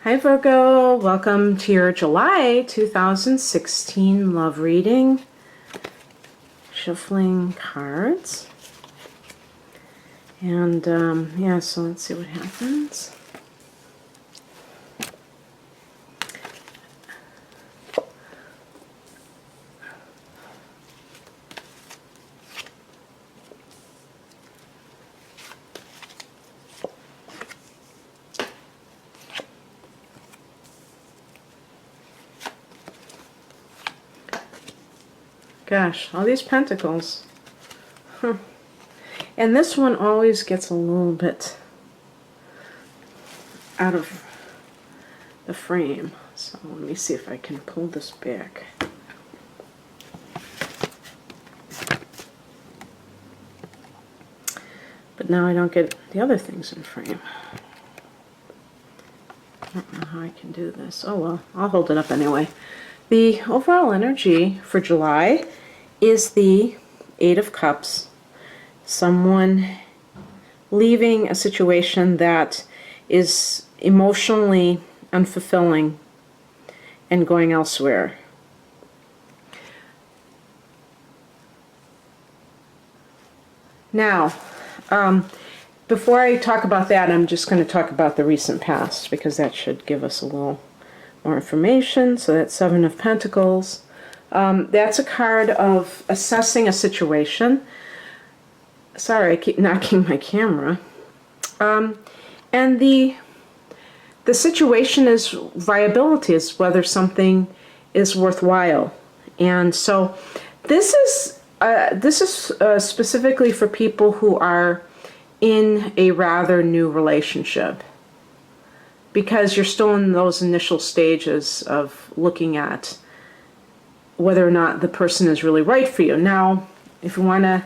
Hi Virgo, welcome to your July 2016 love reading. Shuffling cards. And yeah, so let's see what happens. Gosh, all these pentacles. Huh. And this one always gets a little bit out of the frame. So let me see if I can pull this back. But now I don't get the other things in frame. I don't know how I can do this. Oh well, I'll hold it up anyway. The overall energy for July is the Eight of Cups. Someone leaving a situation that is emotionally unfulfilling and going elsewhere. Now, before I talk about that, I'm just going to talk about the recent past because that should give us a little more information. So that's Seven of Pentacles. That's a card of assessing a situation. Sorry, I keep knocking my camera. And the situation is viability, is whether something is worthwhile. And so this is specifically for people who are in a rather new relationship, because you're still in those initial stages of looking at whether or not the person is really right for you. Now, if you want to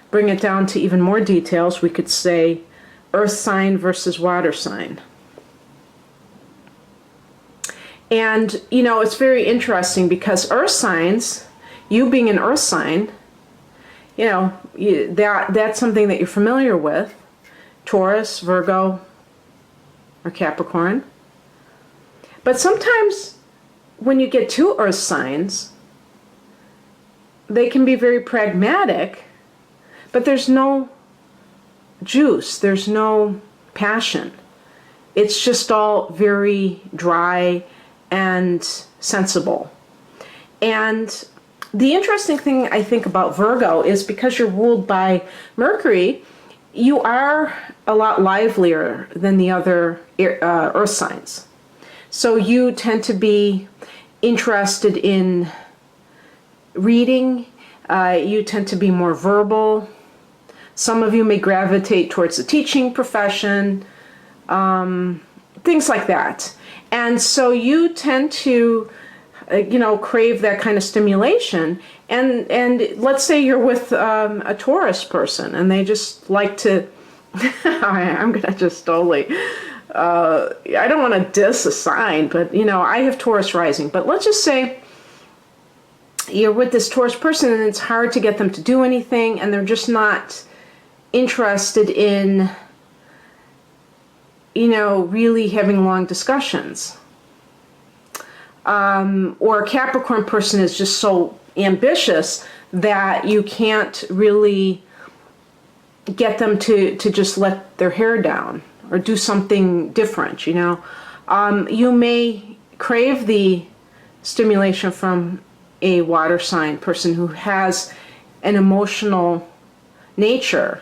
bring it down to even more details, we could say earth sign versus water sign. And, you know, it's very interesting because earth signs, you being an earth sign, you know, that's something that you're familiar with. Taurus, Virgo, or Capricorn. But sometimes when you get two earth signs, they can be very pragmatic, but there's no juice, there's no passion. It's just all very dry and sensible. And the interesting thing I think about Virgo is because you're ruled by Mercury, you are a lot livelier than the other earth signs. So you tend to be interested in reading. You tend to be more verbal. Some of you may gravitate towards the teaching profession, things like that. And so you tend to, you know, crave that kind of stimulation. And let's say you're with a Taurus person and they just like to, I'm going to just totally, I don't want to diss a sign, but, you know, I have Taurus rising. But let's just say you're with this Taurus person and it's hard to get them to do anything and they're just not interested in, you know, really having long discussions. Or a Capricorn person is just so ambitious that you can't really get them to just let their hair down or do something different, you know. You may crave the stimulation from a water sign person who has an emotional nature.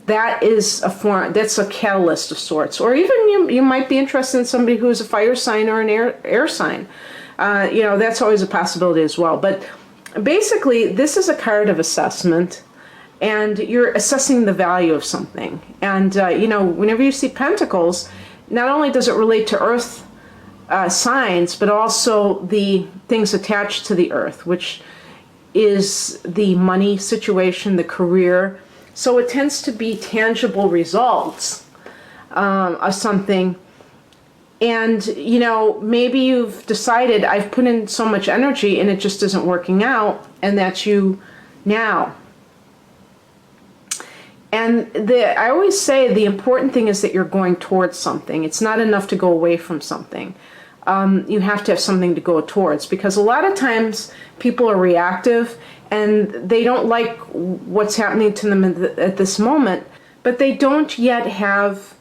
That is a form, that's a catalyst of sorts. Or even you might be interested in somebody who's a fire sign or an air sign. You know, that's always a possibility as well. But basically, this is a card of assessment, and you're assessing the value of something. And, you know, whenever you see pentacles, not only does it relate to earth signs, but also the things attached to the earth, which is the money situation, the career. So it tends to be tangible results of something. And, you know, maybe you've decided I've put in so much energy and it just isn't working out, and that's you now. And I always say the important thing is that you're going towards something. It's not enough to go away from something. You have to have something to go towards, because a lot of times people are reactive and they don't like what's happening to them at this moment, but they don't yet have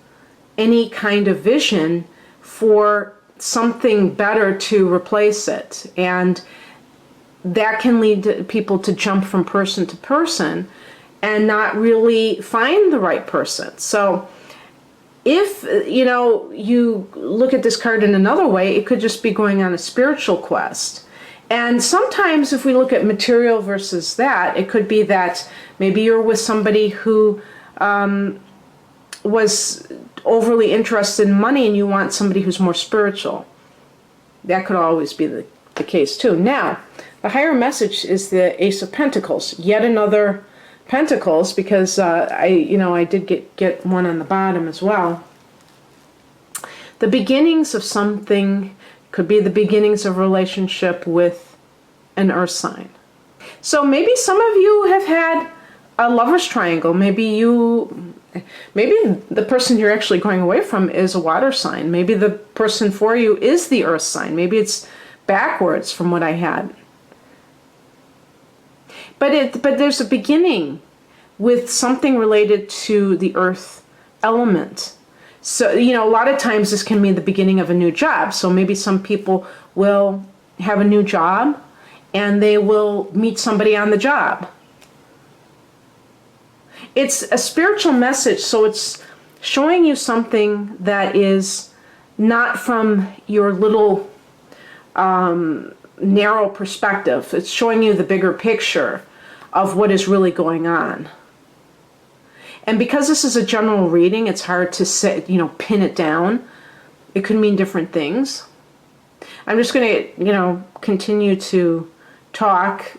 any kind of vision for something better to replace it. And that can lead people to jump from person to person and not really find the right person. So if, you look at this card in another way, it could just be going on a spiritual quest. And sometimes if we look at material versus that, it could be that maybe you're with somebody who was overly interested in money and you want somebody who's more spiritual. That could always be the case too. Now, the higher message is the Ace of Pentacles, yet another Pentacles, because I did get one on the bottom as well. The beginnings of something could be the beginnings of a relationship with an earth sign. So maybe some of you have had a lover's triangle. Maybe the person you're actually going away from is a water sign. Maybe the person for you is the earth sign. Maybe it's backwards from what I had. But there's a beginning with something related to the earth element. So, a lot of times this can mean the beginning of a new job. So maybe some people will have a new job and they will meet somebody on the job. It's a spiritual message, so it's showing you something that is not from your little narrow perspective. It's showing you the bigger picture of what is really going on. And because this is a general reading, it's hard to say, pin it down. It could mean different things. I'm just going to, continue to talk,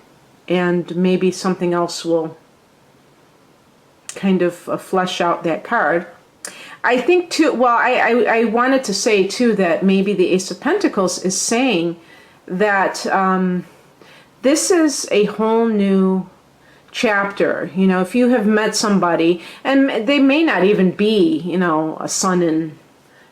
and maybe something else will kind of flesh out that card. I think too, well, I wanted to say too that maybe the Ace of Pentacles is saying that this is a whole new chapter. If you have met somebody, and they may not even be, a sun in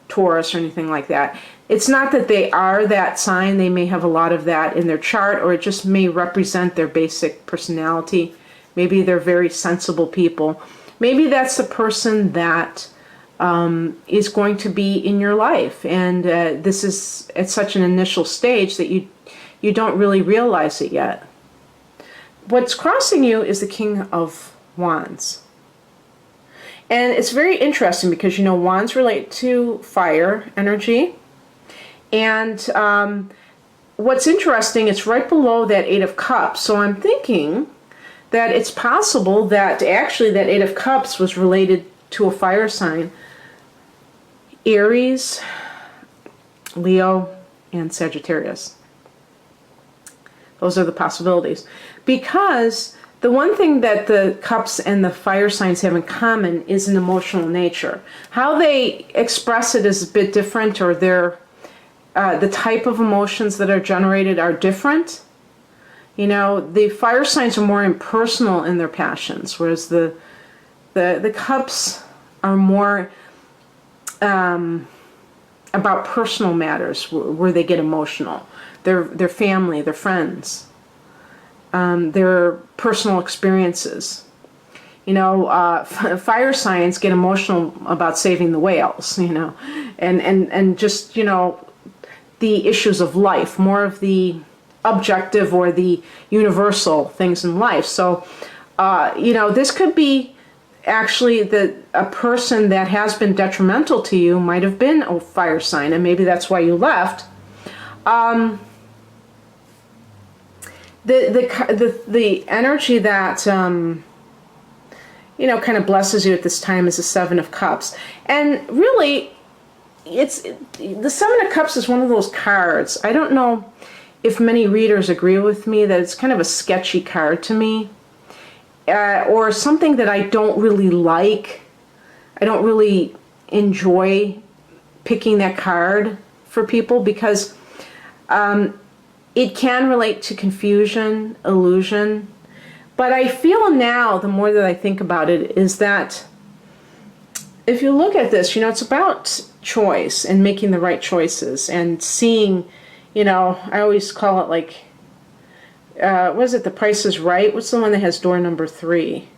Taurus or anything like that. It's not that they are that sign. They may have a lot of that in their chart, or it just may represent their basic personality. Maybe they're very sensible people. Maybe that's the person that is going to be in your life. And this is at such an initial stage that you don't really realize it yet. What's crossing you is the King of Wands. And it's very interesting because, wands relate to fire energy. And what's interesting, it's right below that Eight of Cups. So I'm thinking that it's possible that actually that Eight of Cups was related to a fire sign. Aries, Leo, and Sagittarius. Those are the possibilities. Because the one thing that the cups and the fire signs have in common is an emotional nature. How they express it is a bit different, or the type of emotions that are generated are different. The fire signs are more impersonal in their passions, whereas the cups are more about personal matters, where they get emotional. Their family, their friends, their personal experiences. Fire signs get emotional about saving the whales, and just, the issues of life, more of the objective or the universal things in life. So, this could be actually a person that has been detrimental to you might have been a fire sign, and maybe that's why you left. The energy that kind of blesses you at this time is the Seven of Cups, and really, the Seven of Cups is one of those cards. I don't know if many readers agree with me that it's kind of a sketchy card to me, or something that I don't really like. I don't really enjoy picking that card for people because it can relate to confusion, illusion, But I feel now, the more that I think about it, is that if you look at this, it's about choice and making the right choices and seeing, I always call it like, what is it, The Price is Right? What's the one that has door number 3?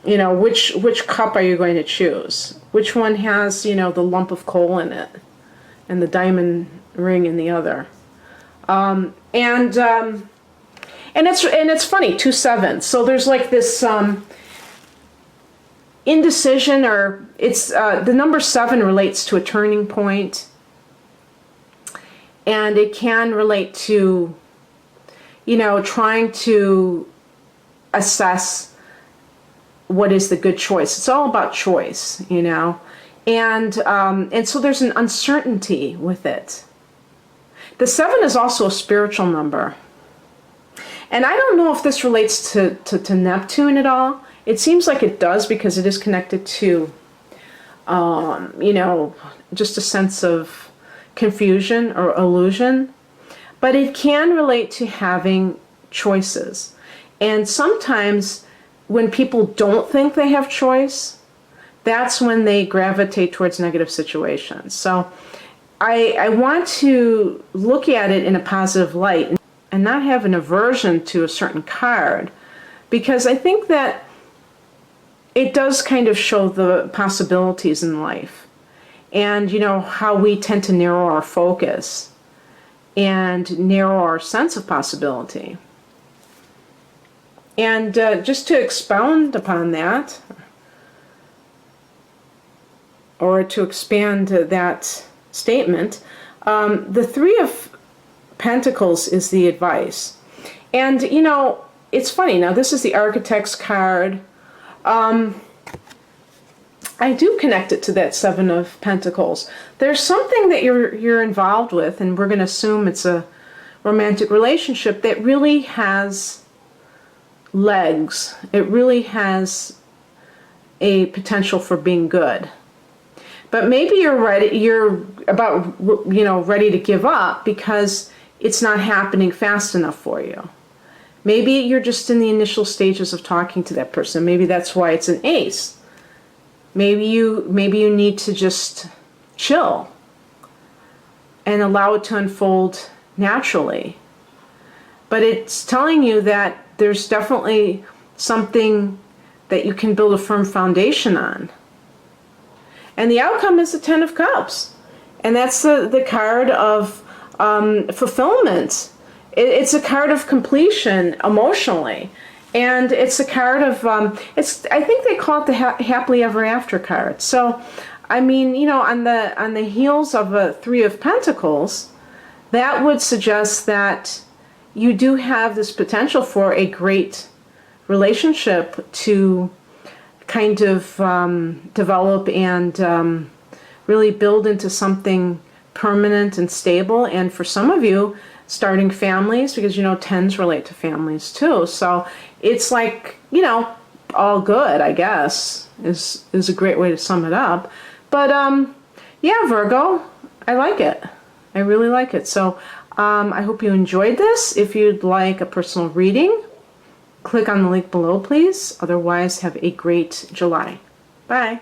Which cup are you going to choose? Which one has, the lump of coal in it and the diamond ring in the other? And it's funny, 2 7. So there's like this indecision, or it's the number 7 relates to a turning point, and it can relate to trying to assess what is the good choice. It's all about choice, and so there's an uncertainty with it. The 7 is also a spiritual number. And I don't know if this relates to Neptune at all. It seems like it does, because it is connected to, just a sense of confusion or illusion. But it can relate to having choices. And sometimes when people don't think they have choice, that's when they gravitate towards negative situations. So I want to look at it in a positive light and not have an aversion to a certain card, because I think that it does kind of show the possibilities in life, and how we tend to narrow our focus and narrow our sense of possibility. And just to expound upon that, or to expand that statement, the 3 of Pentacles is the advice. And it's funny, now this is the Architect's card. I do connect it to that 7 of Pentacles. There's something that you're involved with, and we're going to assume it's a romantic relationship that really has legs. It really has a potential for being good. But maybe you're about ready to give up because it's not happening fast enough for you. Maybe you're just in the initial stages of talking to that person. Maybe that's why it's an ace. Maybe you need to just chill and allow it to unfold naturally. But it's telling you that there's definitely something that you can build a firm foundation on. And the outcome is the 10 of Cups. And that's the card of fulfillment. It's a card of completion emotionally. And it's a card of, I think they call it the happily ever after card. So, I mean, on the heels of a 3 of Pentacles, that would suggest that you do have this potential for a great relationship to kind of develop and really build into something permanent and stable. And for some of you, starting families, because 10s relate to families too. So it's like, all good, I guess, is a great way to sum it up. But yeah, Virgo, I like it. I really like it. So I hope you enjoyed this. If you'd like a personal reading, click on the link below, please. Otherwise, have a great July. Bye.